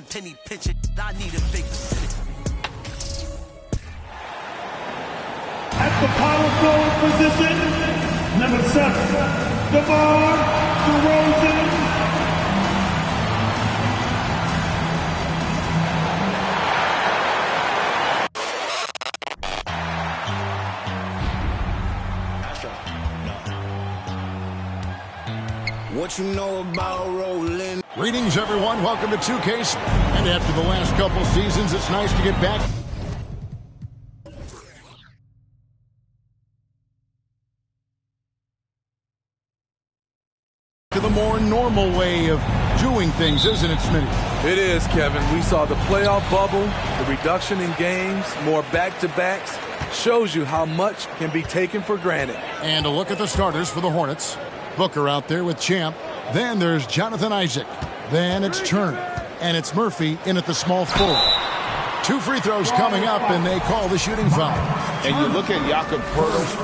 Penny pinch it, I need a big percentage. At the power forward position, number 7, DeMar DeRozan. What you know about rolling? Greetings, everyone. Welcome to 2K. And after the last couple seasons, it's nice to get back to the more normal way of doing things, isn't it, Smitty? It is, Kevin. We saw the playoff bubble, the reduction in games, more back-to-backs. Shows you how much can be taken for granted. And a look at the starters for the Hornets. Booker out there with Champ. Then there's Jonathan Isaac. Then it's Turner. And it's Murphy in at the small forward. 2 free throws coming up, and they call the shooting foul. And you look at Jakob Poeltl's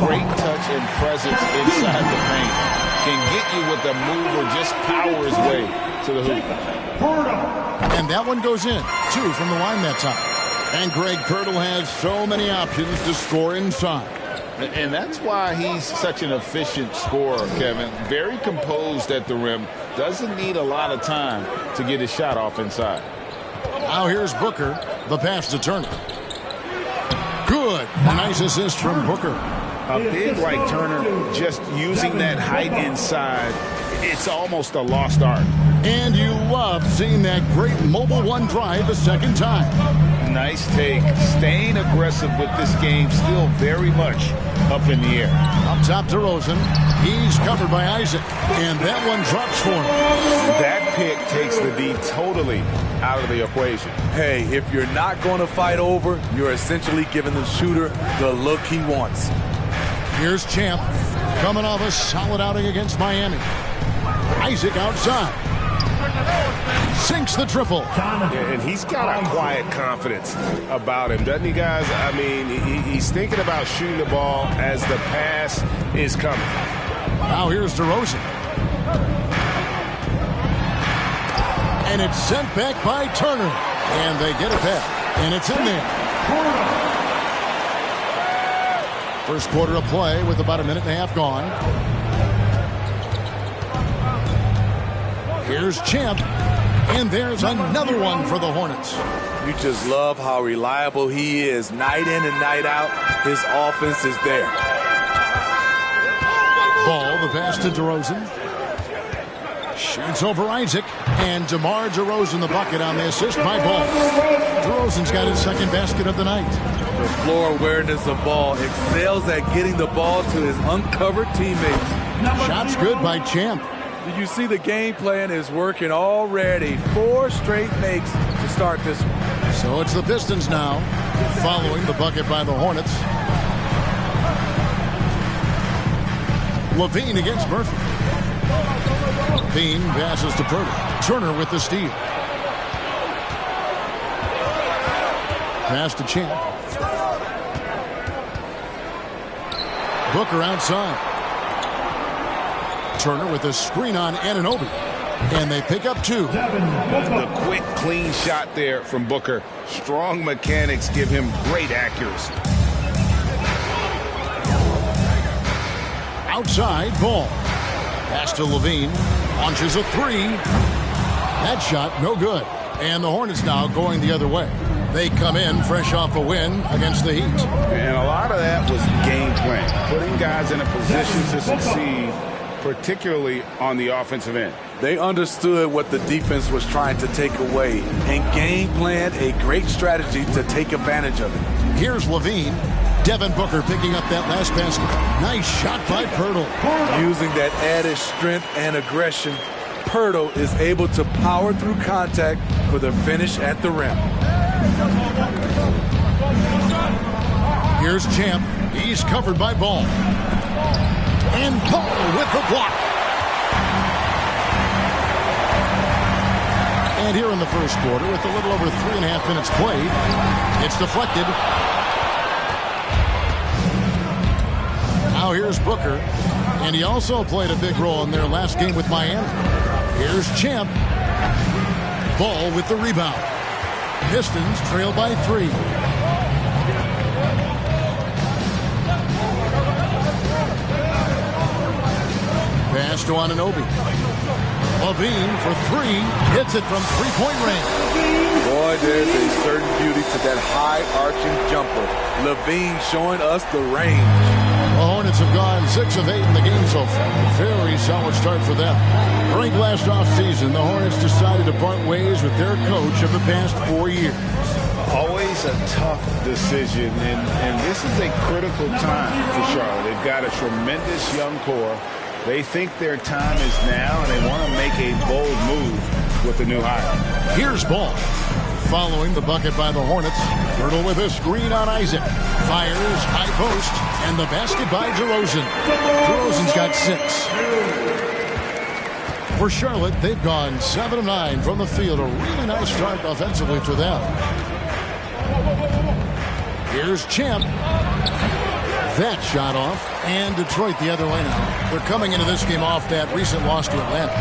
great touch and presence inside the paint. Can get you with a move or just power his way to the hoop. And that one goes in. 2 from the line that time. And Greg Kirtle has so many options to score inside. And that's why he's such an efficient scorer, Kevin. Very composed at the rim. Doesn't need a lot of time to get his shot off inside. Now here's Booker. The pass to Turner. Good. Nice assist from Booker. A big like Turner, just using that height inside, it's almost a lost art. And you love seeing that great mobile one drive a second time. Nice take. Staying aggressive with this game, still very much up in the air. Up top to Rosen. He's covered by Isaac. And that one drops for him. That pick takes the D totally out of the equation. Hey, if you're not going to fight over, you're essentially giving the shooter the look he wants. Here's Champ, coming off a solid outing against Miami. Isaac outside. Sinks the triple. Yeah, and he's got a quiet confidence about him, doesn't he, guys? I mean, he's thinking about shooting the ball as the pass is coming. Now here's DeRozan. And it's sent back by Turner. And they get it back. And it's in there. First quarter of play with about a minute and a half gone. Here's Champ. And there's another one for the Hornets. You just love how reliable he is. Night in and night out, his offense is there. Ball, the pass to DeRozan. Shoots over Isaac. And DeMar DeRozan the bucket on the assist by Ball. DeRozan's got his second basket of the night. The floor awareness of Ball excels at getting the ball to his uncovered teammates. Shots good by Champ. Did you see the game plan is working already? 4 straight makes to start this one. So it's the Pistons now, following the bucket by the Hornets. Levine against Murphy. Levine passes to Purtle. Turner with the steal. Pass to Champ. Booker outside. Turner with a screen on Anunoby. And they pick up 2. The quick, clean shot there from Booker. Strong mechanics give him great accuracy. Outside, Ball. Pass to Levine. Launches a 3. That shot, no good. And the Hornets now going the other way. They come in fresh off a win against the Heat. And a lot of that was game plan. Putting guys in a position to succeed, particularly on the offensive end. They understood what the defense was trying to take away and game planned a great strategy to take advantage of it. Here's Levine. Devin Booker picking up that last basket. Nice shot by Purtle. Using that added strength and aggression, Purtle is able to power through contact for the finish at the rim. Here's Champ. He's covered by Ball. And Ball with the block. And here in the first quarter, with a little over 3.5 minutes played, it's deflected. Now here's Booker. And he also played a big role in their last game with Miami. Here's Champ. Ball with the rebound. Pistons trail by 3. Pass to Anunoby. Levine for 3. Hits it from three-point range. Boy, there's a certain beauty to that high-arching jumper. Levine showing us the range. The Hornets have gone 6 of 8 in the game so far. Very solid start for them. During last offseason, the Hornets decided to part ways with their coach of the past 4 years. Always a tough decision, and this is a critical time for Charlotte. They've got a tremendous young core. They think their time is now, and they want to make a bold move with the new hire. Here's Ball. Following the bucket by the Hornets. Hurdle with a screen on Isaac. Fires, high post, and the basket by DeRozan. DeRozan's got 6. For Charlotte, they've gone 7 of 9 from the field. A really nice start offensively for them. Here's Champ. That shot off, and Detroit the other way now. They're coming into this game off that recent loss to Atlanta.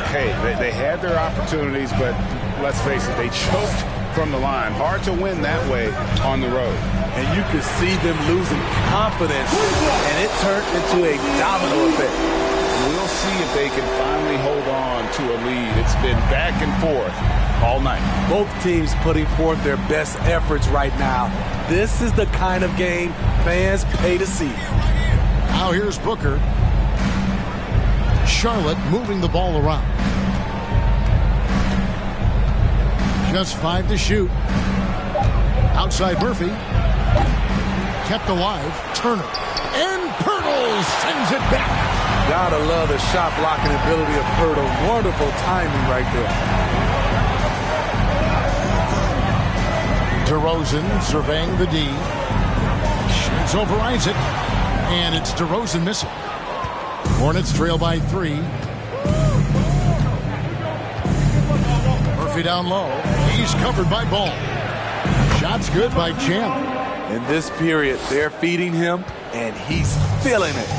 Hey, they had their opportunities, but let's face it, they choked from the line. Hard to win that way on the road. And you could see them losing confidence, and it turned into a domino effect. We'll see if they can finally hold on to a lead. It's been back and forth all night. Both teams putting forth their best efforts right now. This is the kind of game fans pay to see. Now here's Booker. Charlotte moving the ball around. Just 5 to shoot. Outside Murphy. Kept alive. Turner. And Pirtle sends it back. Gotta love the shot blocking ability of Pirtle. Wonderful timing right there. DeRozan surveying the D. Shoots over Isaac. And it's DeRozan missing. Hornets trail by 3. Murphy down low. He's covered by Ball. Shots good by Champ. In this period, they're feeding him, and he's feeling it.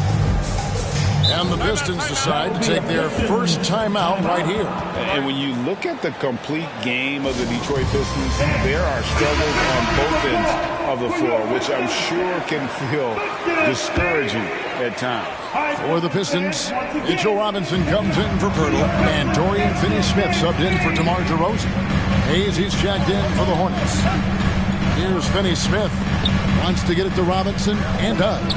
And the Pistons decide to take their first timeout right here. And when you look at the complete game of the Detroit Pistons, there are struggles on both ends of the floor, which I'm sure can feel discouraging at times. For the Pistons, Mitchell Robinson comes in for Pirtle, and Dorian Finney-Smith subbed in for DeMar DeRozan. Hayes, he's checked in for the Hornets. Here's Finney-Smith. Wants to get it to Robinson, and does.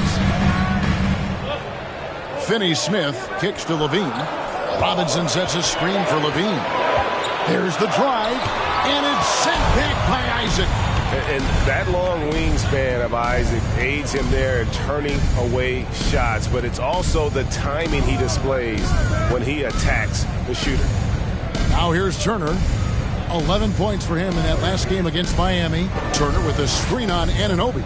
Finney-Smith kicks to Levine. Robinson sets a screen for Levine. There's the drive, and it's sent back by Isaac. And that long wingspan of Isaac aids him there in turning away shots, but it's also the timing he displays when he attacks the shooter. Now here's Turner. 11 points for him in that last game against Miami. Turner with a screen on Anunoby.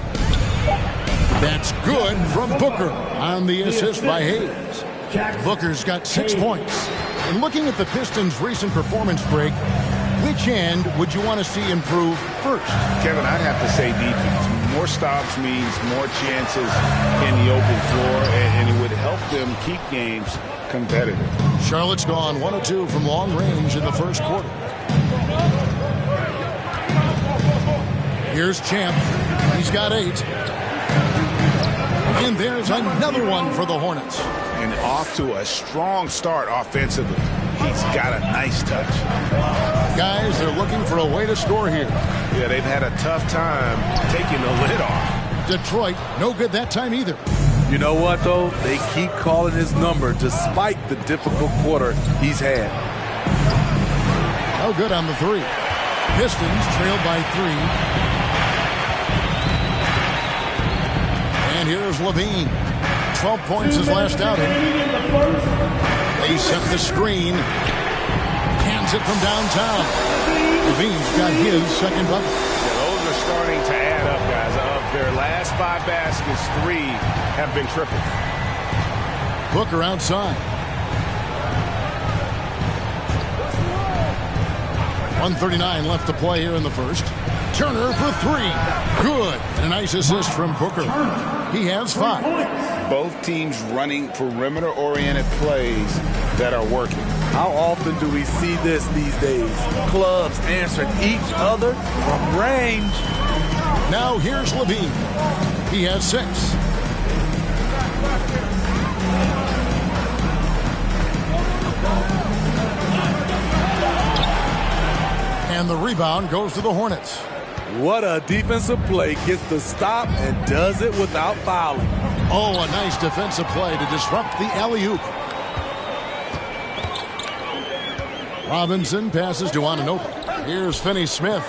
That's good from Booker on the assist by Hayes. Booker's got 6 points. And looking at the Pistons' recent performance break, which end would you want to see improve first? Kevin, I'd have to say defense. More stops means more chances in the open floor, and it would help them keep games competitive. Charlotte's gone 1 of 2 from long range in the first quarter. Here's Champ. He's got 8. And there's another one for the Hornets. And off to a strong start offensively. He's got a nice touch. Guys, they're looking for a way to score here. Yeah, they've had a tough time taking the lid off. Detroit, no good that time either. You know what, though? They keep calling his number despite the difficult quarter he's had. No good on the 3. Pistons trailed by 3. And here's Levine. 12 points his last outing. They set the screen. Hands it from downtown. Levine's got his second bucket. Yeah, those are starting to add up, guys. Of their last 5 baskets, 3 have been triple. Booker outside. 1:39 left to play here in the first. Turner for 3. Good. And a nice assist from Booker. He has 5. Both teams running perimeter-oriented plays that are working. How often do we see this these days? Clubs answering each other from range. Now here's Levine. He has 6. And the rebound goes to the Hornets. What a defensive play. Gets the stop and does it without fouling. Oh, a nice defensive play to disrupt the alley-oop. Robinson passes to Anunoby. Here's Finney-Smith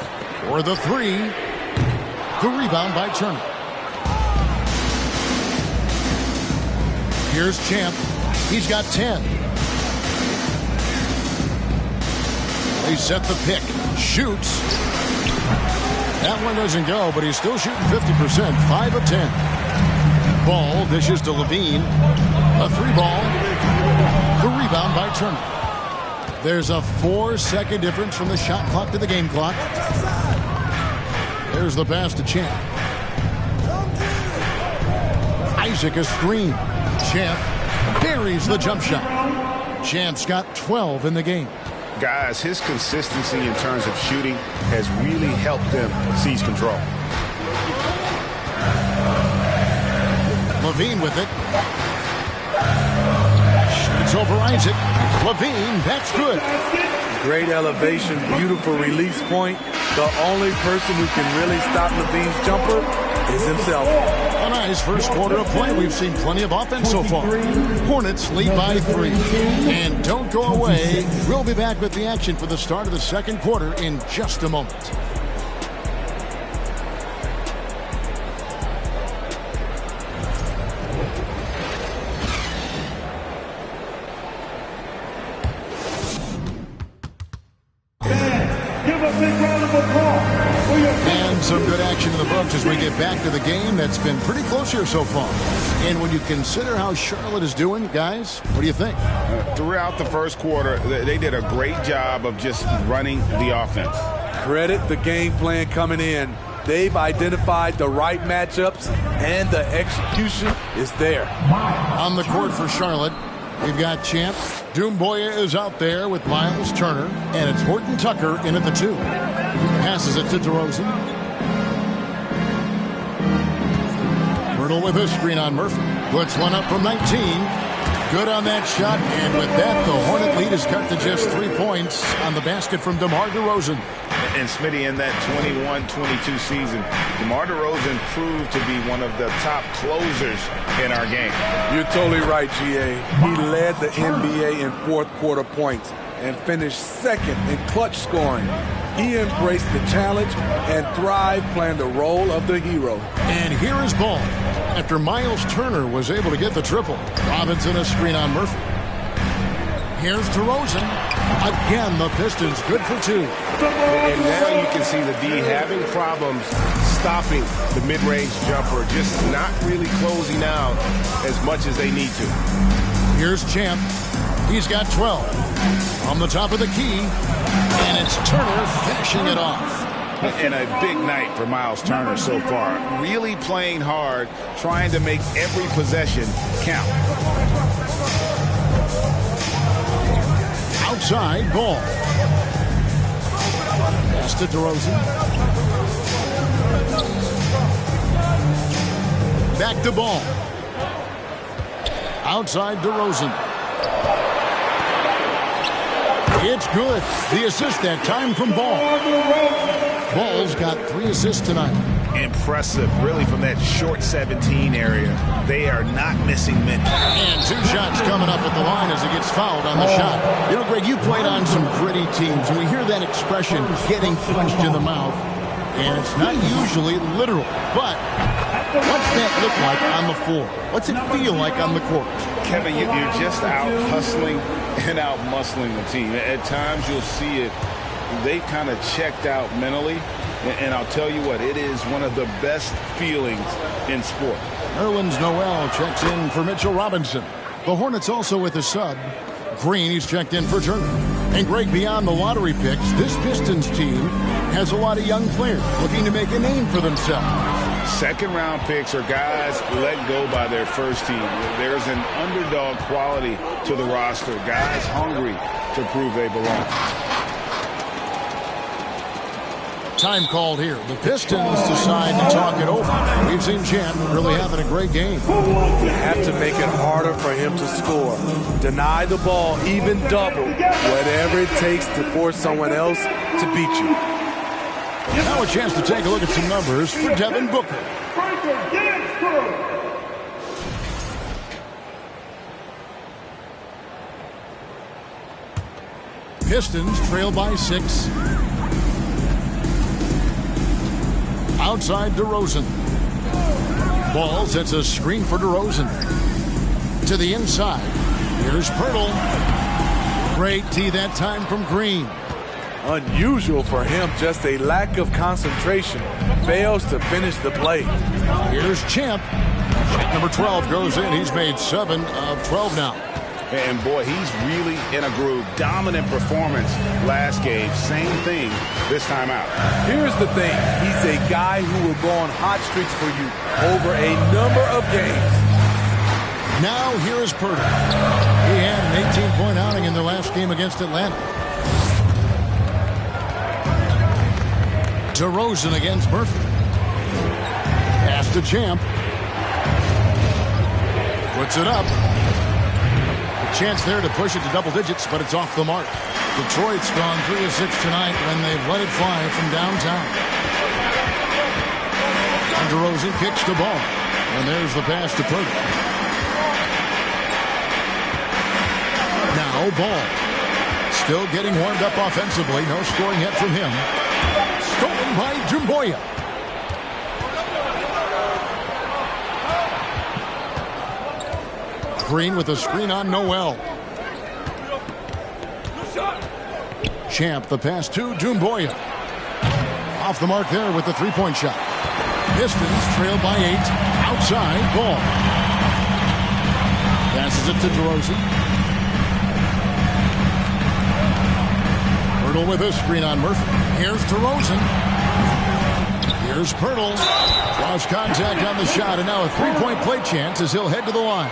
for the 3. The rebound by Turner. Here's Champ. He's got 10. They set the pick. Shoots. That one doesn't go, but he's still shooting 50%. 5 of 10. Ball dishes to Levine. A 3-ball. The rebound by Turner. There's a 4-second difference from the shot clock to the game clock. There's the pass to Champ. Isaac a screen. Champ buries the jump shot. Champ's got 12 in the game. Guys, his consistency in terms of shooting has really helped them seize control. Levine with it. Shoots over Isaac. Levine, that's good. Great elevation, beautiful release point. The only person who can really stop Levine's jumper is himself. A nice first quarter of play. We've seen plenty of offense so far. Hornets lead by 3. And don't go away. We'll be back with the action for the start of the second quarter in just a moment. And some good action in the books as we get back to the game that's been pretty close here so far. And when you consider how Charlotte is doing, guys, what do you think? Throughout the first quarter, they did a great job of just running the offense. Credit the game plan coming in. They've identified the right matchups, and the execution is there. On the court for Charlotte, we've got Champ. Doomboya is out there with Miles Turner, and it's Horton Tucker in at the 2. Passes it to DeRozan. Myrtle with a screen on Murphy. Puts one up from 19. Good on that shot, and with that, the Hornet lead is cut to just 3 points on the basket from DeMar DeRozan. And Smitty, in that 21-22 season, DeMar DeRozan proved to be one of the top closers in our game. You're totally right, GA. He led the NBA in fourth quarter points and finished second in clutch scoring. He embraced the challenge and thrived playing the role of the hero. And here is ball. After Miles Turner was able to get the triple, Robinson a screen on Murphy. Here's DeRozan. Again, the Pistons good for 2. And now you can see the D having problems stopping the mid-range jumper, just not really closing out as much as they need to. Here's Champ. He's got 12. On the top of the key, and it's Turner finishing it off. And a big night for Miles Turner so far. Really playing hard, trying to make every possession count. Outside ball. Pass to DeRozan. Back to ball. Outside DeRozan. It's good. The assist that time from Ball. Ball's got 3 assists tonight. Impressive, really, from that short 17 area. They are not missing many. And 2 shots coming up at the line as he gets fouled on the shot. You know, Greg, you played on some gritty teams, and we hear that expression, getting punched in the mouth. And it's not usually literal, but what's that look like on the floor? What's it feel like on the court? Kevin, you're just out hustling and out muscling the team. At times you'll see it. They kind of checked out mentally. And I'll tell you what, it is one of the best feelings in sport. Nerlens Noel checks in for Mitchell Robinson. The Hornets also with a sub. Green, he's checked in for Turner. And Greg, beyond the lottery picks, this Pistons team has a lot of young players looking to make a name for themselves. Second-round picks are guys let go by their first team. There's an underdog quality to the roster. Guys hungry to prove they belong. Time called here. The Pistons decide to talk it over. We've seen Champ really having a great game. You have to make it harder for him to score. Deny the ball, even double. Whatever it takes to force someone else to beat you. Now a chance to take a look at some numbers for Devin Booker. Pistons trail by 6. Outside DeRozan. Ball sets a screen for DeRozan. To the inside. Here's Pirtle. Great tee that time from Green. Unusual for him, just a lack of concentration. Fails to finish the play. Here's Champ. Shot number 12 goes in. He's made 7 of 12 now. And boy, he's really in a groove. Dominant performance last game. Same thing this time out. Here's the thing. He's a guy who will go on hot streaks for you over a number of games. Now here is Pirtle. He had an 18-point outing in their last game against Atlanta. DeRozan against Murphy. Pass to Champ. Puts it up. Chance there to push it to double digits, but it's off the mark. Detroit's gone 3 of 6 tonight when they've let it fly from downtown. And DeRozan kicks the ball. And there's the pass to Pirtle. Now Ball. Still getting warmed up offensively. No scoring yet from him. Stolen by Dumboya. Green with a screen on Noel. Champ, the pass to Dumboya. Off the mark there with the three-point shot. Pistons trail by 8. Outside, Ball. Passes it to DeRozan. Pirtle with a screen on Murphy. Here's DeRozan. Here's Pirtle. Lost contact on the shot, and now a three-point play chance as he'll head to the line.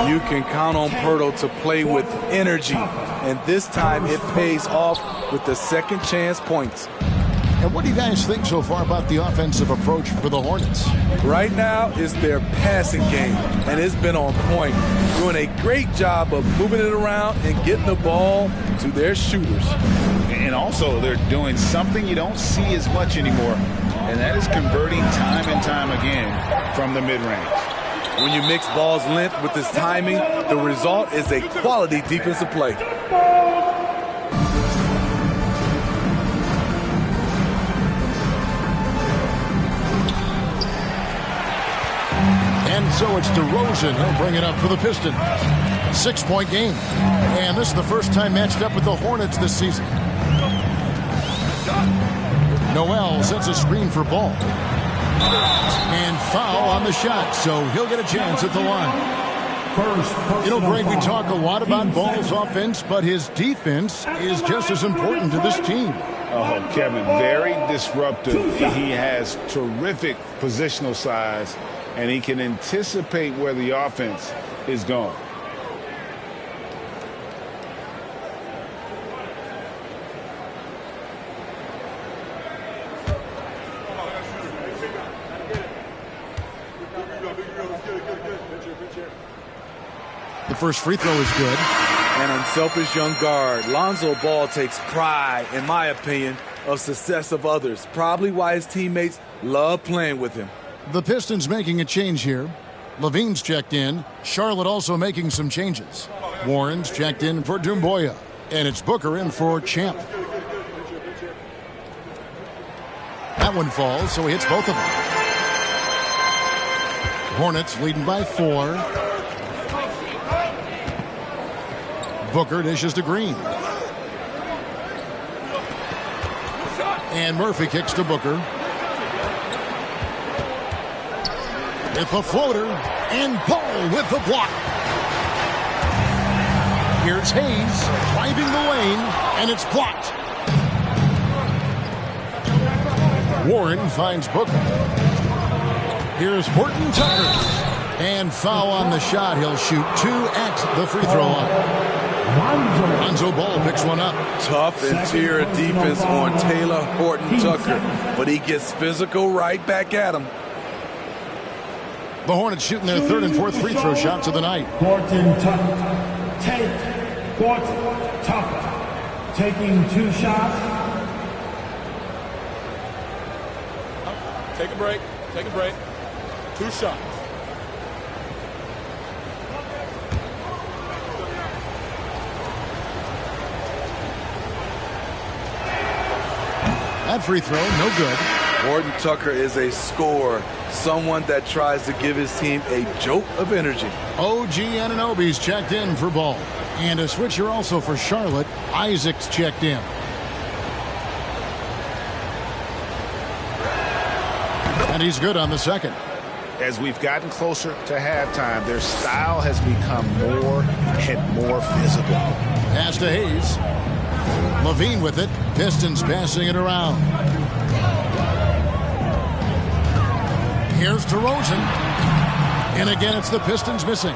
You can count on Pirtle to play with energy, and this time it pays off with the second chance points. And what do you guys think so far about the offensive approach for the Hornets? Right now is their passing game, and it's been on point. Doing a great job of moving it around and getting the ball to their shooters. And also, they're doing something you don't see as much anymore, and that is converting time and time again from the mid-range. When you mix ball's length with his timing, the result is a quality defensive play. And so it's DeRozan. He'll bring it up for the Pistons. 6-point game. And this is the first time matched up with the Hornets this season. Noel sets a screen for Ball. And foul on the shot, so he'll get a chance at the line. You know, Greg, we talk a lot about Ball's offense, but his defense is just as important to this team. Oh, Kevin, very disruptive. He has terrific positional size, and he can anticipate where the offense is going. The first free throw is good. An unselfish young guard. Lonzo Ball takes pride, in my opinion, of success of others. Probably why his teammates love playing with him. The Pistons making a change here. Levine's checked in. Charlotte also making some changes. Warren's checked in for Dumboya. And it's Booker in for Champ. That one falls, so he hits both of them. Hornets leading by 4. Booker dishes to Green. And Murphy kicks to Booker. With a floater. And Paul with the block. Here's Hayes driving the lane. And it's blocked. Warren finds Booker. Here's Horton Tucker. And foul on the shot. He'll shoot 2 at the free throw line. Lonzo Ball picks one up. Tough interior defense on Taylor Horton Tucker, but he gets physical right back at him. The Hornets shooting their 3rd and 4th free throw shots of the night. Horton Tucker. Horton Tucker. Taking 2 shots. Take a break. Take a break. 2 shots. That free throw, no good. Horton Tucker is a scorer, someone that tries to give his team a jolt of energy. OG Anunoby's checked in for Ball. And a switcher also for Charlotte. Isaac's checked in. And he's good on the second. As we've gotten closer to halftime, their style has become more and more physical. Pass to Hayes. Levine with it. Pistons passing it around. Here's DeRozan. And again, it's the Pistons missing.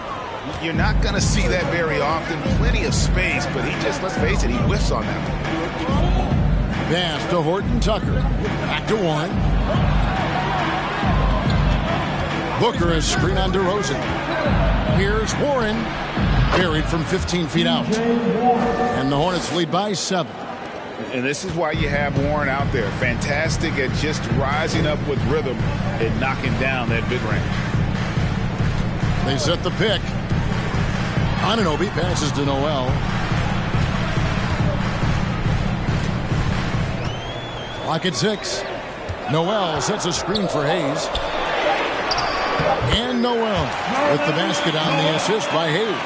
You're not going to see that very often. Plenty of space, but he just, let's face it, he whiffs on that. Pass to Horton Tucker. Back to Warren. Booker is screen on DeRozan. Here's Warren. Buried from 15 feet out. And the Hornets lead by 7. And this is why you have Warren out there. Fantastic at just rising up with rhythm and knocking down that mid-range. They set the pick. Anunoby passes to Noel. Clock at 6. Noel sets a screen for Hayes. And Noel with the basket on the assist by Hayes.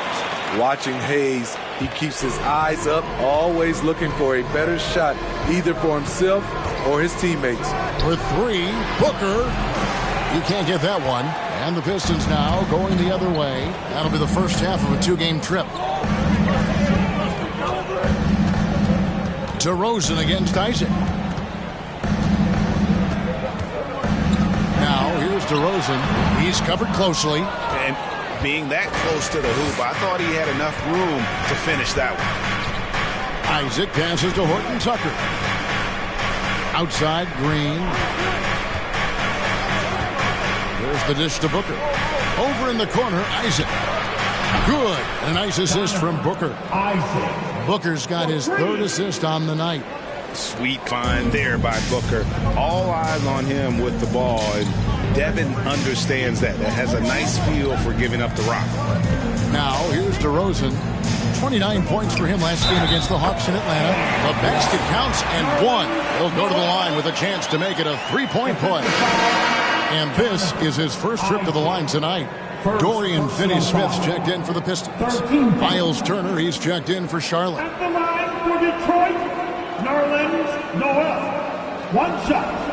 Watching Hayes, he keeps his eyes up, always looking for a better shot, either for himself or his teammates. For 3, Booker. He can't get that one. And the Pistons now going the other way. That'll be the first half of a 2-game trip. DeRozan against Isaac. Now here's DeRozan. He's covered closely. And being that close to the hoop, I thought he had enough room to finish that one. Isaac passes to Horton Tucker. Outside, Green. There's the dish to Booker. Over in the corner, Isaac. Good. A nice assist from Booker. Booker's got his 3rd assist on the night. Sweet find there by Booker. All eyes on him with the ball. And Devin understands that. That has a nice feel for giving up the rock. Now, here's DeRozan. 29 points for him last game against the Hawks in Atlanta. The basket counts and 1. He'll go to the line with a chance to make it a 3-point play. And this is his first trip to the line tonight. Dorian Finney-Smith's checked in for the Pistons. Miles Turner, he's checked in for Charlotte. At the line for Detroit, Nerlens Noel. 1 shot.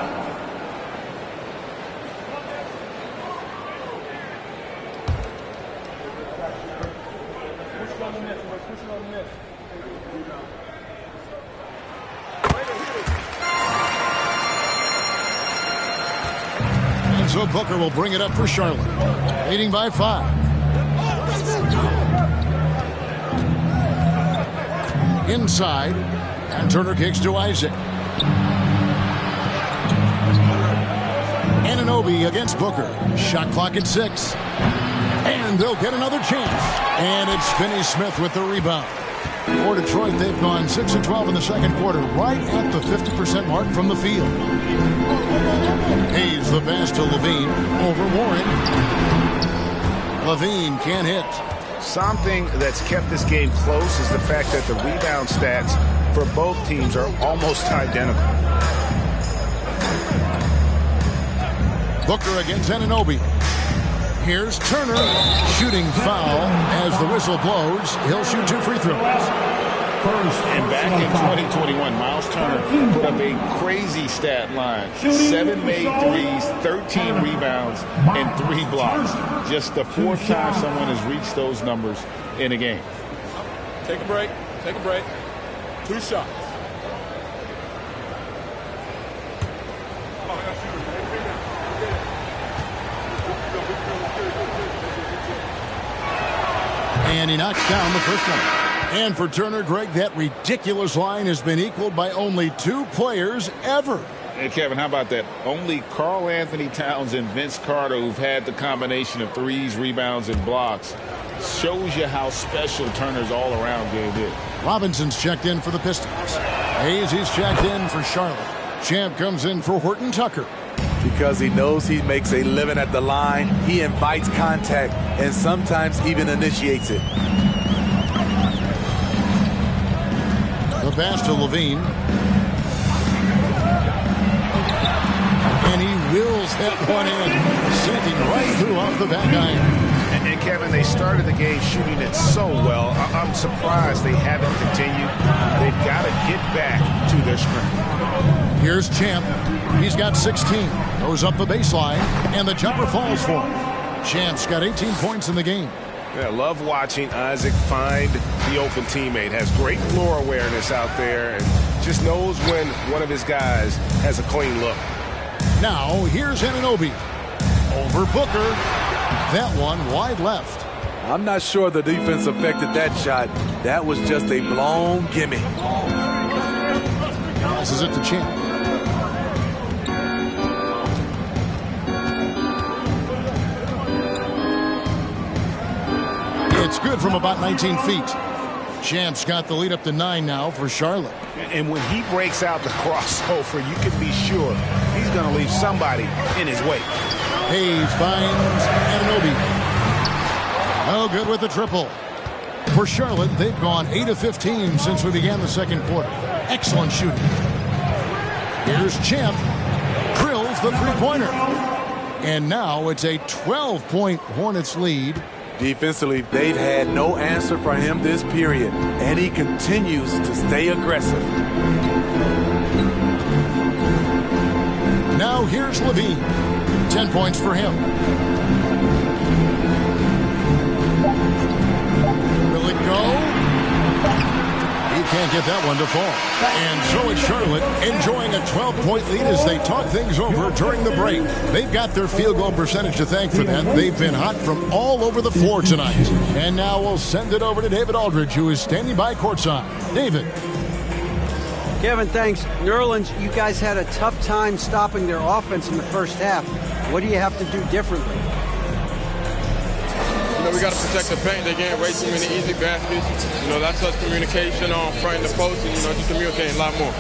And so Booker will bring it up for Charlotte. Leading by 5. Inside. And Turner kicks to Isaac. Anunoby against Booker. Shot clock at 6. And they'll get another chance. And it's Finney-Smith with the rebound. For Detroit, they've gone 6 of 12 in the second quarter, right at the 50% mark from the field. Hayes the pass to Levine. Over Warren. Levine can't hit. Something that's kept this game close is the fact that the rebound stats for both teams are almost identical. Booker against Anunoby. Here's Turner. Shooting foul as the whistle blows. He'll shoot 2 free throws. And back in 2021, Miles Turner put up a crazy stat line. 7 made threes, 13 rebounds, and 3 blocks. Just the 4th time someone has reached those numbers in a game. Take a break. Take a break. 2 shots. And he knocks down the first one. And for Turner, Greg, that ridiculous line has been equaled by only 2 players ever. Hey, Kevin, how about that? Only Karl Anthony Towns and Vince Carter, who've had the combination of threes, rebounds, and blocks. Shows you how special Turner's all-around game is. Robinson's checked in for the Pistons. Hayes, he's checked in for Charlotte. Champ comes in for Horton Tucker. Because he knows he makes a living at the line, he invites contact and sometimes even initiates it. The pass to Levine. And he wills that one in, sinking right through off the back iron. And Kevin, they started the game shooting it so well. I'm surprised they haven't continued. They've got to get back to their strength. Here's Champ. He's got 16. Goes up the baseline, and the jumper falls for him. Champ's got 18 points in the game. Yeah, love watching Isaac find the open teammate. Has great floor awareness out there and just knows when one of his guys has a clean look. Now, here's Anunoby. Over Booker. That one wide left. I'm not sure the defense affected that shot. That was just a blown gimme. Passes it to Champ. It's good from about 19 feet. Champ's got the lead up to 9 now for Charlotte. And when he breaks out the crossover, you can be sure he's going to leave somebody in his wake. Hayes finds Anunoby. No good with the triple. For Charlotte, they've gone 8 of 15 since we began the second quarter. Excellent shooting. Here's Champ. Drills the three-pointer. And now it's a 12-point Hornets lead. Defensively, they've had no answer for him this period, and he continues to stay aggressive. Now here's Levine. 10 points for him. Will it go? He can't get that one to fall. And so it's Charlotte enjoying a 12-point lead as they talk things over during the break. They've got their field goal percentage to thank for that. They've been hot from all over the floor tonight. And now we'll send it over to David Aldridge, who is standing by courtside. David. Kevin, thanks. New Orleans, you guys had a tough time stopping their offense in the first half. What do you have to do differently? We got to protect the paint. They getting way too many easy baskets. That's us communication on front and the post, and, just communicating a lot more.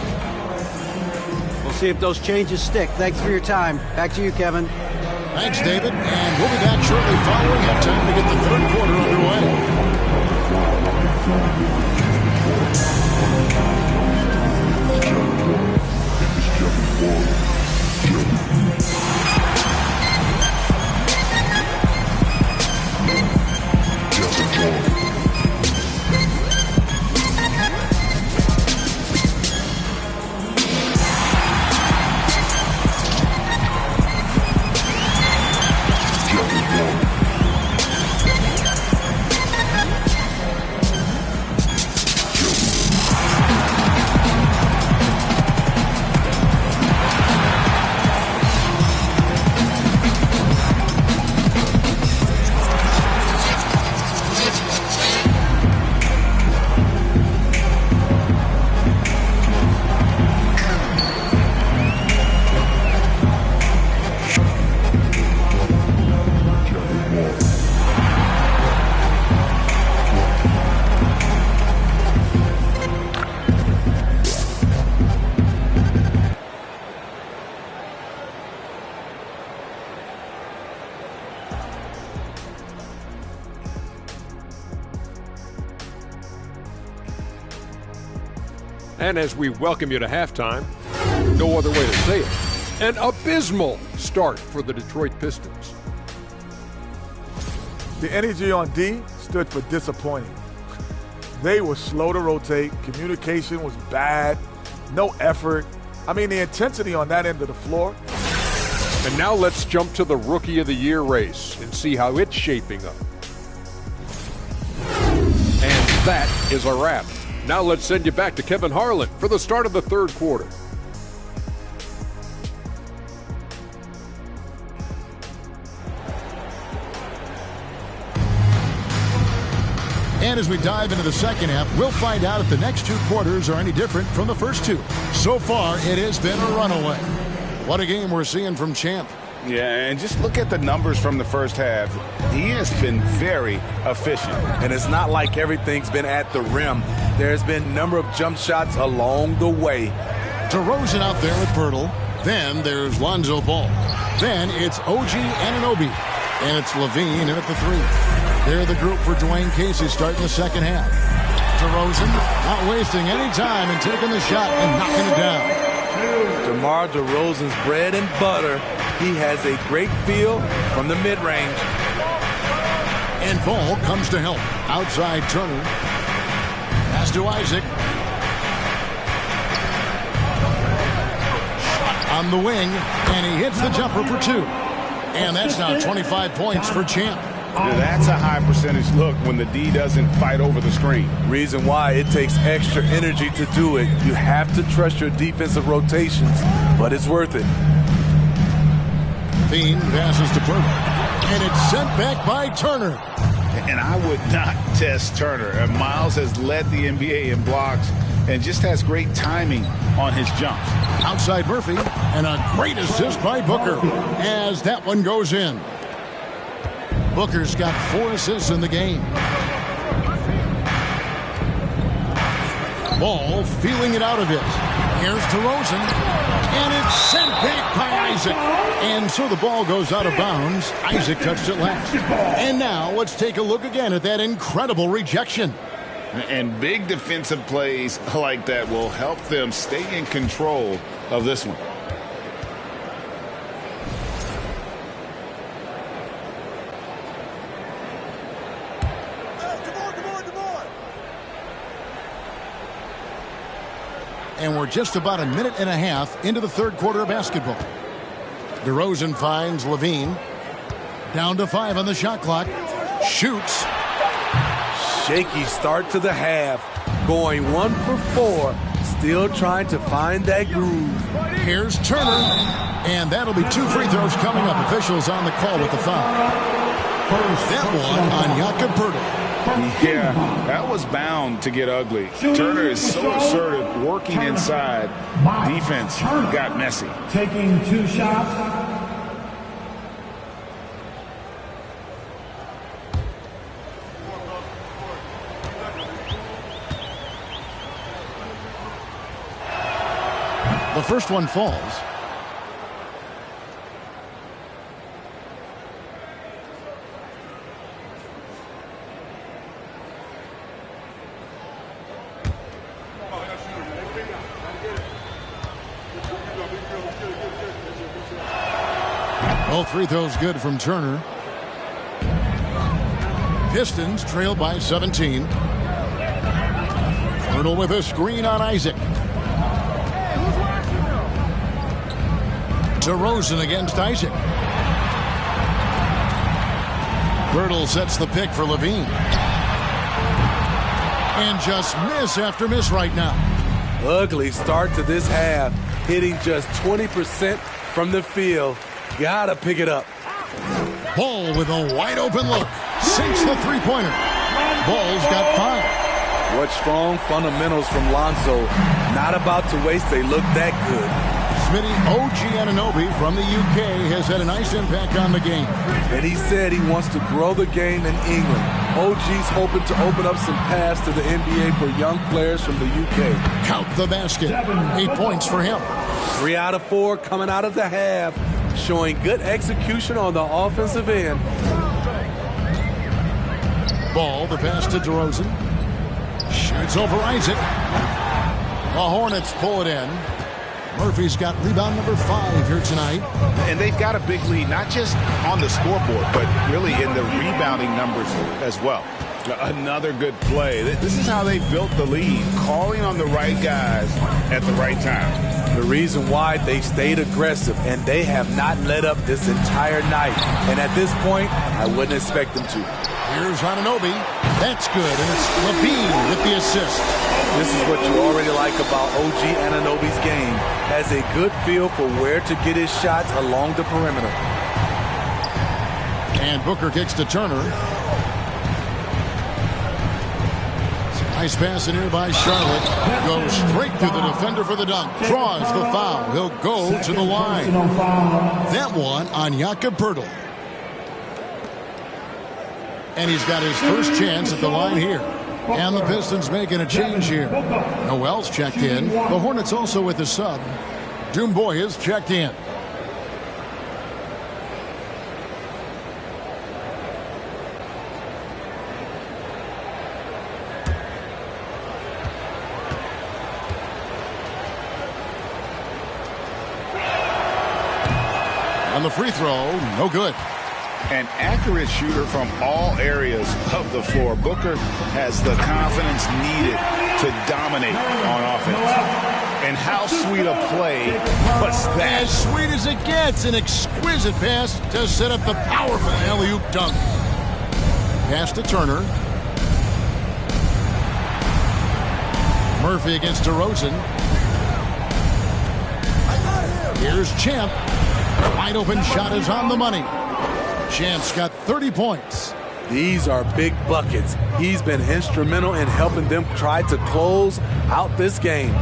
We'll see if those changes stick. Thanks for your time. Back to you, Kevin. Thanks, David. And we'll be back shortly following halftime to get the third quarter underway. And as we welcome you to halftime, no other way to say it, an abysmal start for the Detroit Pistons. The energy on D stood for disappointing. They were slow to rotate. Communication was bad. No effort. The intensity on that end of the floor. And now let's jump to the Rookie of the Year race and see how it's shaping up. And that is a wrap. Now let's send you back to Kevin Harlan for the start of the third quarter. And as we dive into the second half, we'll find out if the next two quarters are any different from the first two. So far, it has been a runaway. What a game we're seeing from Champ. Yeah, and just look at the numbers from the first half. He has been very efficient. And it's not like everything's been at the rim. There's been a number of jump shots along the way. DeRozan out there with Pirtle. Then there's Lonzo Ball. Then it's OG Anunoby. And it's Levine in at the three. They're the group for Dwayne Casey starting the second half. DeRozan not wasting any time and taking the shot and knocking it down. DeMar DeRozan's bread and butter. He has a great feel from the mid-range. And Ball comes to help. Outside Turner. Pass to Isaac. Shot on the wing. And he hits the jumper for two. And that's now 25 points for Champ. Now that's a high percentage look when the D doesn't fight over the screen. Reason why it takes extra energy to do it. You have to trust your defensive rotations, but it's worth it. Bean passes to Pirtle. And it's sent back by Turner. And I would not test Turner. And Miles has led the NBA in blocks and just has great timing on his jumps. Outside Murphy. And a great assist by Booker as that one goes in. Booker's got 4 assists in the game. Ball feeling it out of it. Here's DeRozan. And it's sent back by Isaac. And so the ball goes out of bounds. Isaac touched it last. And now let's take a look again at that incredible rejection. And big defensive plays like that will help them stay in control of this one. And we're just about a minute and a half into the third quarter of basketball. DeRozan finds Levine. Down to 5 on the shot clock. Shoots. Shaky start to the half. Going 1 for 4. Still trying to find that groove. Here's Turner. And that'll be 2 free throws coming up. Officials on the call with the foul. That one on Jakob Pirtle. Yeah, that was bound to get ugly. Turner is so assertive, working inside. Defense got messy. Taking 2 shots. The first one falls. All free throws good from Turner. Pistons trail by 17. Pirtle with a screen on Isaac. DeRozan against Isaac. Pirtle sets the pick for Levine. And just miss after miss right now. Ugly start to this half. Hitting just 20% from the field. Gotta pick it up. Ball with a wide open look. Sinks the three-pointer. Ball's got 5. What strong fundamentals from Lonzo. Not about to waste a look that good. Smitty, OG Anunoby from the UK has had a nice impact on the game. And he said he wants to grow the game in England. OG's hoping to open up some paths to the NBA for young players from the UK. Count the basket. 8 points for him. 3 out of 4 coming out of the half. Showing good execution on the offensive end. Ball, the pass to DeRozan. Shoots over Isaac. The Hornets pull it in. Murphy's got rebound number 5 here tonight. And they've got a big lead, not just on the scoreboard, but really in the rebounding numbers as well. Another good play. This is how they built the lead, calling on the right guys at the right time. The reason why they stayed aggressive, and they have not let up this entire night. And at this point, I wouldn't expect them to. Here's Anunoby. That's good, and it's Levine with the assist. This is what you already like about OG Anunoby's game. Has a good feel for where to get his shots along the perimeter. And Booker kicks to Turner. Nice pass in here by Charlotte. Goes straight through the defender for the dunk. Draws the foul. He'll go to the line. That one on Jakob Poeltl. And he's got his first chance at the line here. And the Pistons making a change here. Noel's checked in. The Hornets also with a sub. Doomboy is checked in. On the free throw, no good. An accurate shooter from all areas of the floor. Booker has the confidence needed to dominate on offense. And how sweet a play was that? As sweet as it gets. An exquisite pass to set up the powerful alley-oop dunk. Pass to Turner. Murphy against DeRozan. Here's Champ. Wide open shot is on the money. Champ's got 30 points. These are big buckets. He's been instrumental in helping them try to close out this game.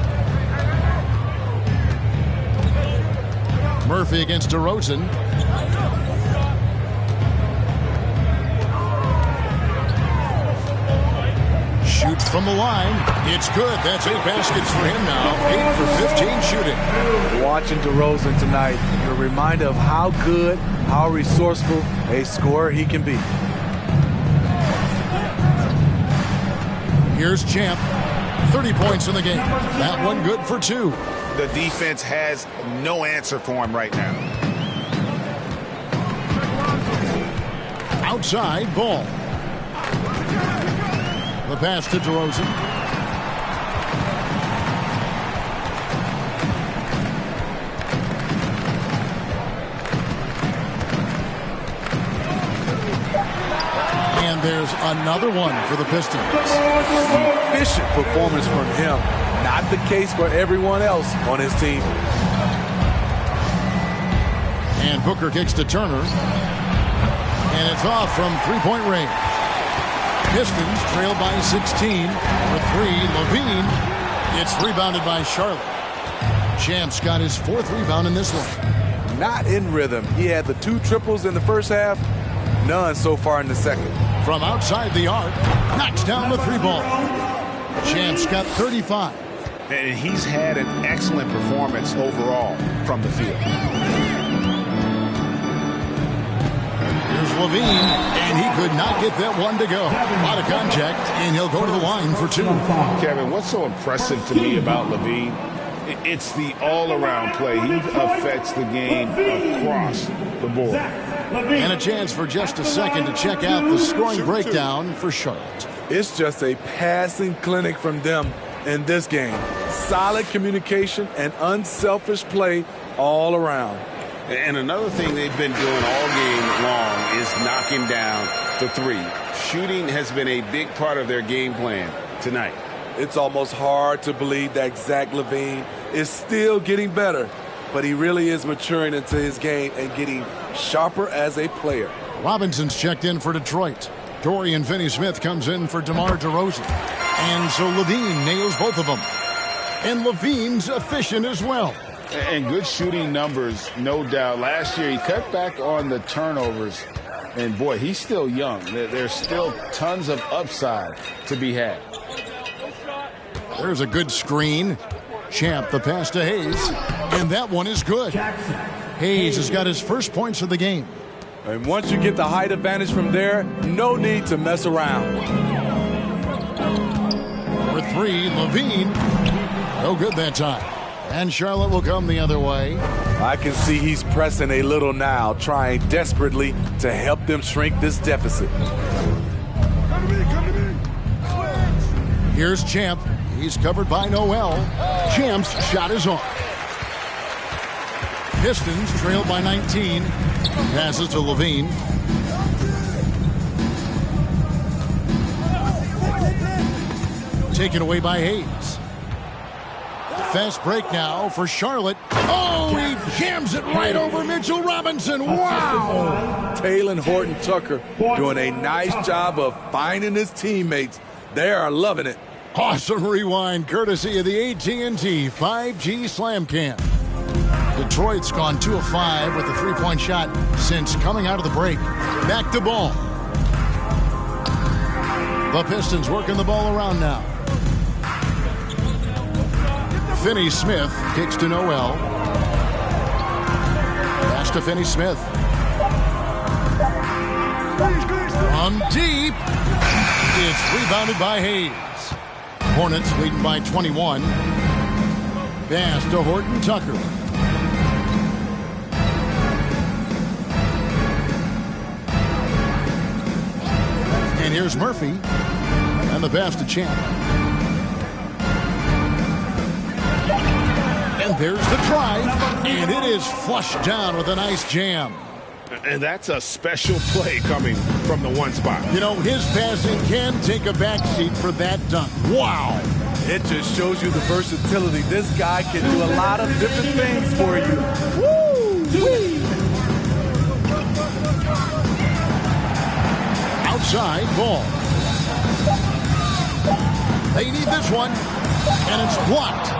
Murphy against DeRozan. Shoots from the line. It's good. That's 8 baskets for him now. 8 for 15 shooting. Watching DeRozan tonight, you're reminded of how good, how resourceful a scorer he can be. Here's Champ. 30 points in the game. That one good for 2. The defense has no answer for him right now. Outside ball. The pass to DeRozan. And there's another one for the Pistons. Efficient performance from him. Not the case for everyone else on his team. And Booker kicks to Turner. And it's off from three-point range. Pistons trail by 16 for 3. Levine. It's rebounded by Charlotte. Champ's got his 4th rebound in this one. Not in rhythm. He had the 2 triples in the first half. None so far in the second. From outside the arc. Knocks down the 3-ball. Champ's got 35. And he's had an excellent performance overall from the field. Here's Levine, and he could not get that one to go. A lot of contact, and he'll go to the line for 2. Kevin, what's so impressive to me about Levine? It's the all-around play. He affects the game across the board. And a chance for just a second to check out the scoring breakdown for Charlotte. It's just a passing clinic from them in this game. Solid communication and unselfish play all around. And another thing they've been doing all game long is knocking down the 3. Shooting has been a big part of their game plan tonight. It's almost hard to believe that Zach LaVine is still getting better, but he really is maturing into his game and getting sharper as a player. Robinson's checked in for Detroit. Dorian Finney-Smith comes in for DeMar DeRozan. And so Levine nails both of them. And Levine's efficient as well. And good shooting numbers, no doubt. Last year, he cut back on the turnovers. And, boy, he's still young. There's still tons of upside to be had. There's a good screen. Champ, the pass to Hayes. And that one is good. Hayes has got his first points of the game. And once you get the height advantage from there, no need to mess around. For 3, Levine. No good that time. And Charlotte will come the other way. I can see he's pressing a little now, trying desperately to help them shrink this deficit. Here's Champ. He's covered by Noel. Champ's shot is off. Pistons trail by 19. Passes to Levine. Taken away by Hayes. Fast break now for Charlotte. Oh, he jams it right over Mitchell Robinson. Wow! Taylor Horton-Tucker doing a nice job of finding his teammates. They are loving it. Awesome rewind courtesy of the AT&T 5G Slam Cam. Detroit's gone 2 of 5 with a three-point shot since coming out of the break. Back to ball. The Pistons working the ball around now. Finney-Smith kicks to Noel. Pass to Finney-Smith. From deep. It's rebounded by Hayes. Hornets leading by 21. Pass to Horton Tucker. And here's Murphy. And the pass to Champ. And there's the drive. And it is flushed down with a nice jam. And that's a special play coming from the one spot. You know, his passing can take a backseat for that dunk. Wow. It just shows you the versatility. This guy can do a lot of different things for you. Woo! Outside ball. They need this one. And it's blocked.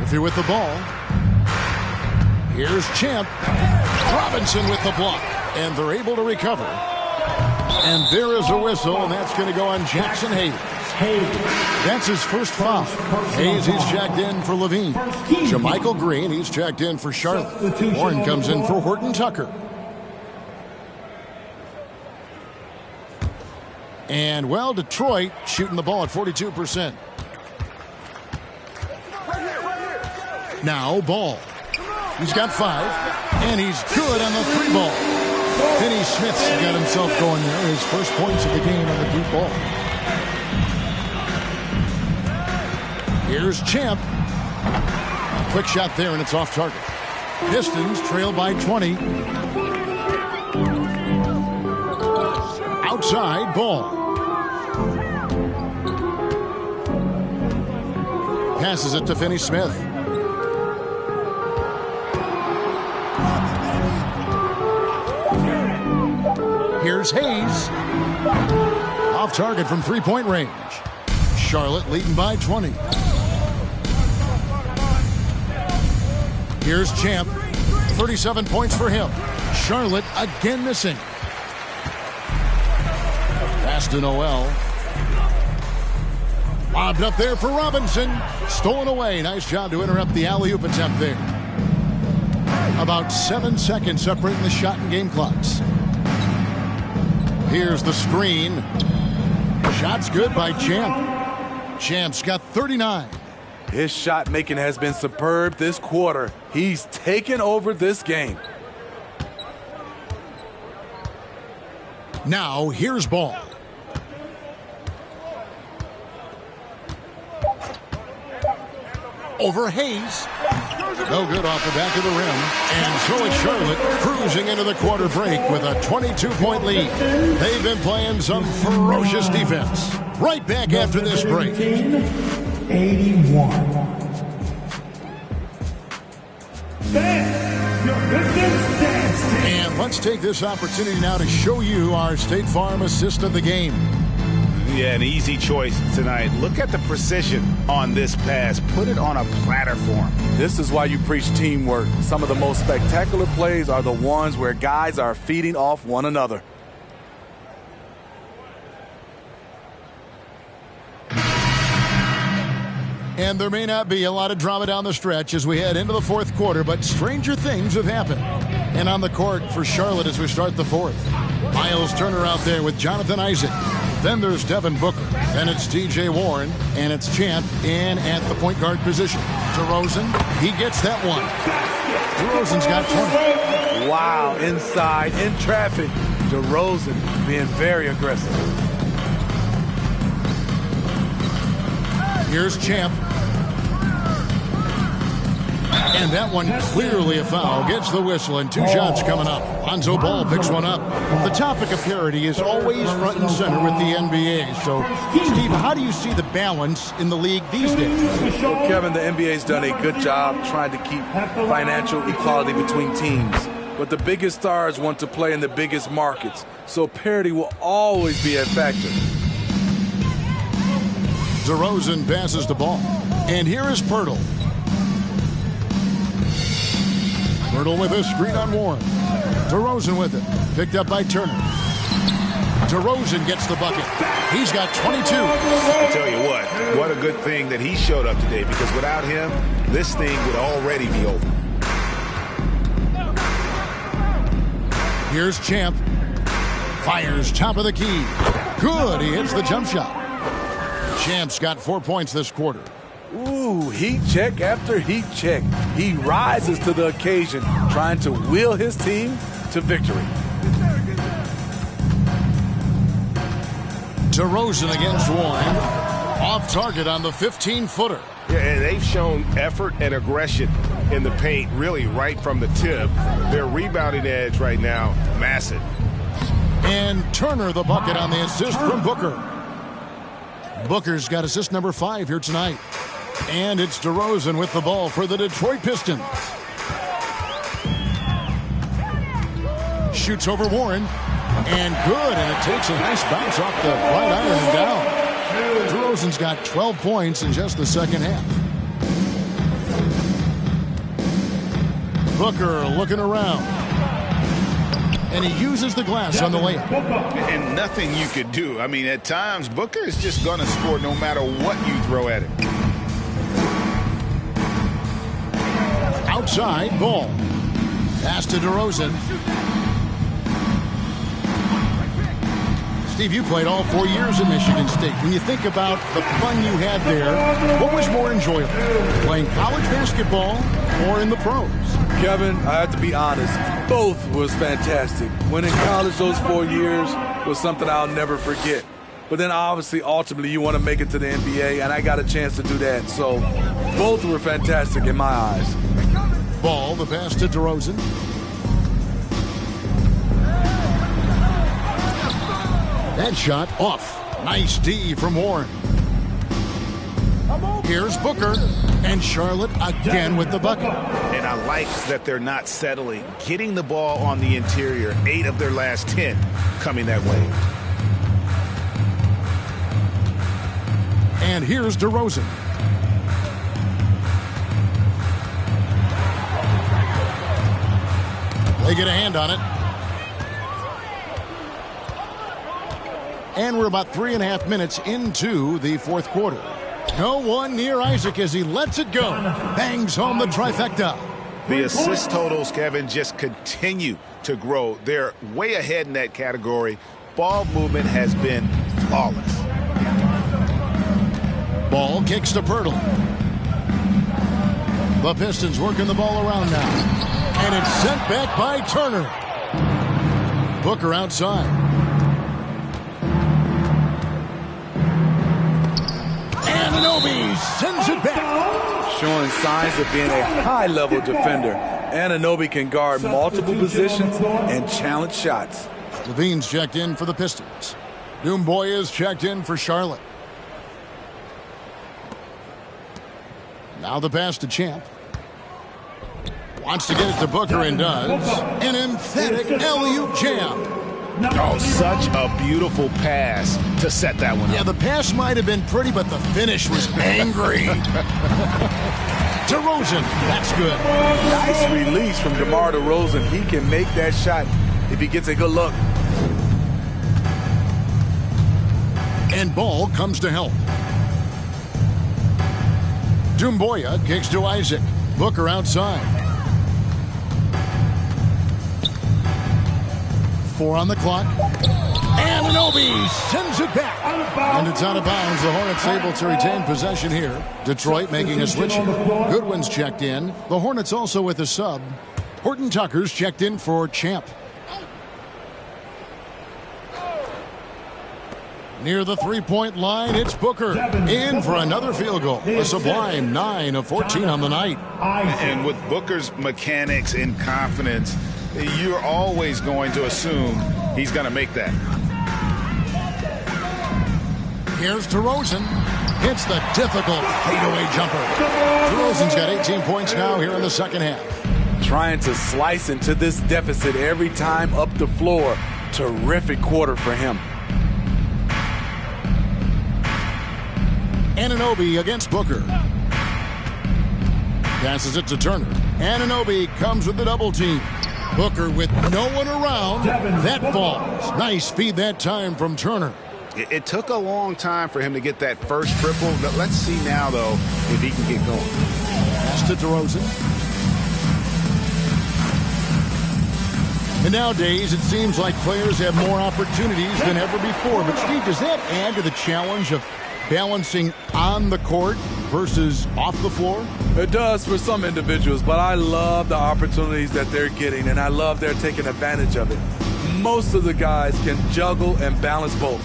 Murphy with the ball. Here's Champ. Robinson with the block. And they're able to recover. And there is a whistle, and that's going to go on Jackson Hayes. That's his first foul. Hayes, he's checked in for Levine. Jermichael Green, he's checked in for Charlotte. Warren comes in for Horton Tucker. And, well, Detroit shooting the ball at 42%. Now, Ball. He's got 5, and he's good on the 3 ball. Finney-Smith's got himself going there. His first points of the game on the deep ball. Here's Champ. Quick shot there, and it's off target. Pistons trail by 20. Outside Ball. Passes it to Finney-Smith. Here's Hayes. Off target from three-point range. Charlotte leading by 20. Here's Champ. 37 points for him. Charlotte again missing. Pass to Noel. Lobbed up there for Robinson. Stolen away. Nice job to interrupt the alley-oop attempt there. About 7 seconds separating the shot and game clocks. Here's the screen. Shot's good by Champ. Champ's got 39. His shot making has been superb this quarter. He's taken over this game. Now here's Ball. Over Hayes. No good off the back of the rim. And so it's Charlotte cruising into the quarter break with a 22-point lead. They've been playing some ferocious defense. Right back after this break. 81. And let's take this opportunity now to show you our State Farm assist of the game. Yeah, an easy choice tonight. Look at the precision on this pass. Put it on a platter form. This is why you preach teamwork. Some of the most spectacular plays are the ones where guys are feeding off one another. And there may not be a lot of drama down the stretch as we head into the fourth quarter, but stranger things have happened. And on the court for Charlotte as we start the fourth. Miles Turner out there with Jonathan Isaac. Then there's Devin Booker. Then it's DJ Warren. And it's Champ in at the point guard position. DeRozan, he gets that one. DeRozan's got 20. Wow, inside, in traffic. DeRozan being very aggressive. Here's Champ. And that one clearly a foul. Gets the whistle and 2 shots coming up. Lonzo Ball picks one up. The topic of parity is always front and center with the NBA. So, Steve, how do you see the balance in the league these days? Well, Kevin, the NBA's done a good job trying to keep financial equality between teams. but the biggest stars want to play in the biggest markets, so parity will always be a factor. DeRozan passes the ball, and here is Pirtle. Pirtle with a screen on Warren. DeRozan with it, picked up by Turner. DeRozan gets the bucket. He's got 22. I tell you what a good thing that he showed up today, because without him, this thing would already be over. Here's Champ. Fires top of the key. Good, he hits the jump shot. Champ's got 4 points this quarter. Ooh, heat check after heat check. He rises to the occasion, trying to will his team to victory. DeRozan against Warren. Off target on the 15-footer. Yeah, and they've shown effort and aggression in the paint, really right from the tip. Their rebounding edge right now, massive. And Turner the bucket on the assist from Booker. Booker's got assist number 5 here tonight. And it's DeRozan with the ball for the Detroit Pistons. Shoots over Warren. And good, and it takes a nice bounce off the right iron and down. DeRozan's got 12 points in just the second half. Booker looking around. And he uses the glass on the layup. And nothing you could do. I mean, at times, Booker is just going to score no matter what you throw at him. Outside, ball. Pass to DeRozan. Steve, you played all 4 years at Michigan State. When you think about the fun you had there, what was more enjoyable, playing college basketball or in the pros? Kevin, I have to be honest, both was fantastic. When in college, those 4 years was something I'll never forget. But then obviously, ultimately, you want to make it to the NBA, and I got a chance to do that. So both were fantastic in my eyes. Ball, the pass to DeRozan. That shot off. Nice D from Warren. Here's Booker, and Charlotte again with the bucket. And I like that they're not settling. Getting the ball on the interior, 8 of their last 10 coming that way. And here's DeRozan. They get a hand on it. And we're about 3.5 minutes into the fourth quarter. No one near Isaac as he lets it go. Bangs home the trifecta. The assist totals, Kevin, just continue to grow. They're way ahead in that category. Ball movement has been flawless. Ball kicks to Pirtle. The Pistons working the ball around now. And it's sent back by Turner. Booker outside. Anunoby sends it back. Showing signs of being a high-level defender. Anunoby can guard multiple positions and challenge shots. Levine's checked in for the Pistons. Doomboy is checked in for Charlotte. Now the pass to Champ. Wants to get it to Booker and does. An emphatic alley-oop jam. Oh, such a beautiful pass to set that one up. Yeah, the pass might have been pretty, but the finish was angry. DeRozan, that's good. Nice release from DeMar DeRozan. He can make that shot if he gets a good look. And ball comes to help. Doomboya kicks to Isaac. Booker outside. 4 on the clock. Anunoby sends it back. And it's out of bounds. The Hornets able to retain possession here. Detroit making a switch here. Goodwin's checked in. The Hornets also with a sub. Horton Tucker's checked in for Champ. Near the three-point line, it's Booker. In for another field goal. A sublime 9 of 14 on the night. And with Booker's mechanics and confidence, you're always going to assume he's going to make that. Here's DeRozan. Hits the difficult fadeaway jumper. DeRozan's got 18 points now here in the second half. trying to slice into this deficit every time up the floor. Terrific quarter for him. Anunoby against Booker. Passes it to Turner. Anunoby comes with the double team. Booker with no one around. That falls. Nice feed that time from Turner. It took a long time for him to get that first triple. Let's see now, though, if he can get going. Pass to DeRozan. And nowadays, it seems like players have more opportunities than ever before. But, Steve, does that add to the challenge of balancing on the court versus off the floor? It does for some individuals, but I love the opportunities that they're getting, and I love they're taking advantage of it. Most of the guys can juggle and balance both.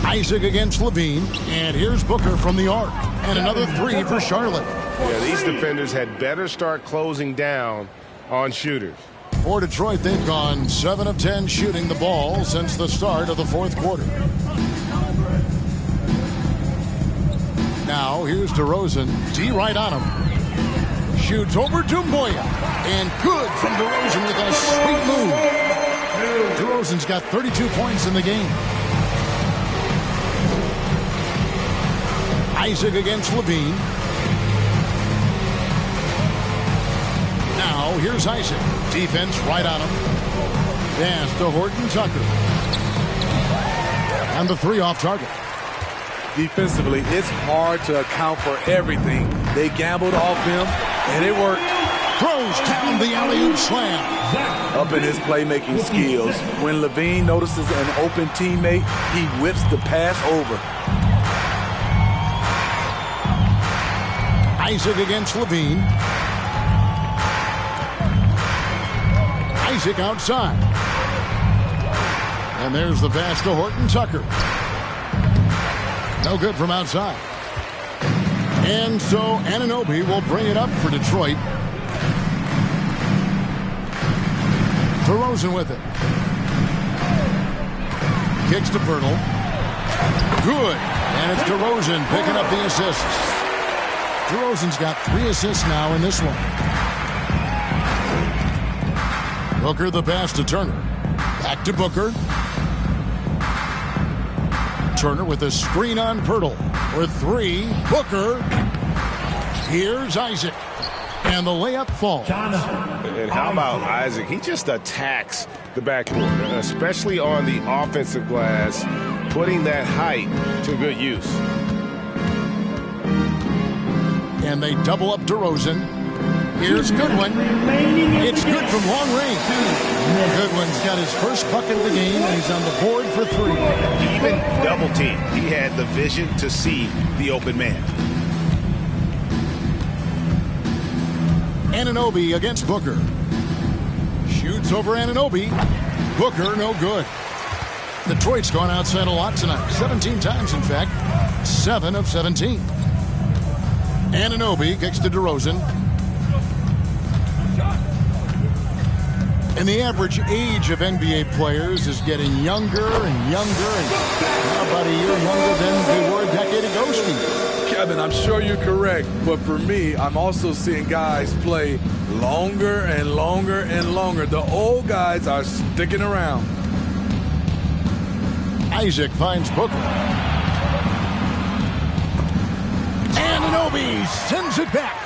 Isaac against Levine, and here's Booker from the arc, and another three for Charlotte. Yeah, these defenders had better start closing down on shooters. For Detroit, they've gone 7 of 10 shooting the ball since the start of the fourth quarter. Now, here's DeRozan. D right on him. Shoots over to Moya. And good from DeRozan with a sweet move. DeRozan's got 32 points in the game. Isaac against Levine. Now, here's Isaac. Defense right on him. Pass to Horton Tucker. And the three off target. Defensively, it's hard to account for everything. They gambled off him, and it worked. Throws down the alley-oop slam. Up in his playmaking skills, when Levine notices an open teammate, he whips the pass over. Isaac against Levine. Isaac outside. And there's the pass to Horton Tucker. No good from outside. And so Anunoby will bring it up for Detroit. DeRozan with it. Kicks to Pirtle. Good. And it's DeRozan picking up the assists. DeRozan's got 3 assists now in this one. Booker the pass to Turner. Back to Booker. Turner with a screen on Pirtle. For 3. Booker. Here's Isaac. And the layup falls. And how about Isaac? He just attacks the backcourt, especially on the offensive glass, putting that height to good use. And they double up DeRozan. Here's Goodwin. It's good from long range. Goodwin's got his first bucket of the game, and he's on the board for 3. Even double team. He had the vision to see the open man. Anunoby against Booker. Shoots over Anunoby. Booker, no good. Detroit's gone outside a lot tonight. 17 times, in fact. 7 of 17. Anunoby kicks to DeRozan. And the average age of NBA players is getting younger and younger, and now about a year younger than they were a decade ago, Steve. Kevin, I'm sure you're correct, but for me, I'm also seeing guys play longer and longer and longer. The old guys are sticking around. Isaac finds Booker. Anunoby sends it back.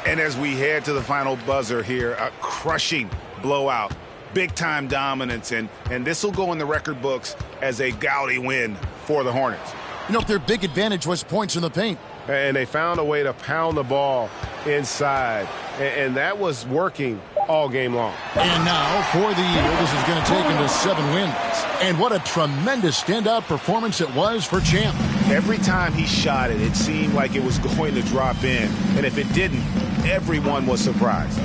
And as we head to the final buzzer here, a crushing blowout, big-time dominance, and this will go in the record books as a gaudy win for the Hornets. You know, their big advantage was points in the paint. And they found a way to pound the ball inside, and that was working all game long. And now, for the year, this is going to take him to 7 wins. And what a tremendous standout performance it was for Champ. Every time he shot it, it seemed like it was going to drop in. And if it didn't, everyone was surprised.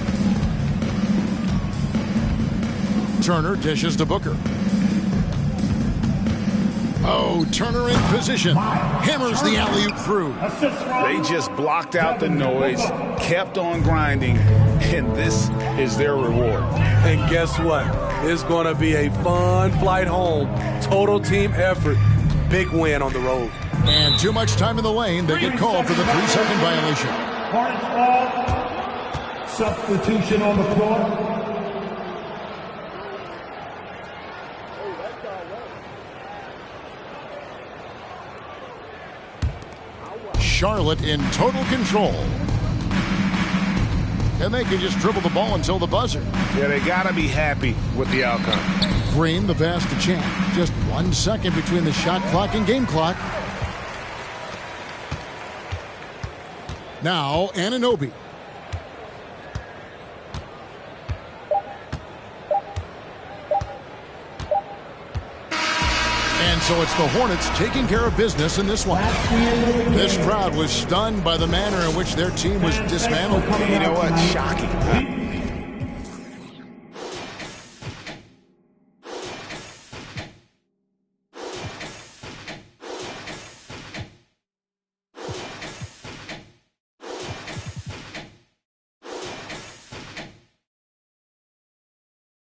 Turner dishes to Booker. Oh, Turner in position. Hammers the alley-oop through. They just blocked out the noise, kept on grinding, and this is their reward. And guess what? It's going to be a fun flight home. Total team effort. Big win on the road. And too much time in the lane. They get called for the 3-second violation. Hornets ball. Substitution on the floor. Charlotte in total control. And they can just dribble the ball until the buzzer. Yeah, they got to be happy with the outcome. Green, the pass to Champ. Just 1 second between the shot clock and game clock. Now, Anunoby. And so it's the Hornets taking care of business in this one. This crowd was stunned by the manner in which their team was dismantled. You know what? Shocking.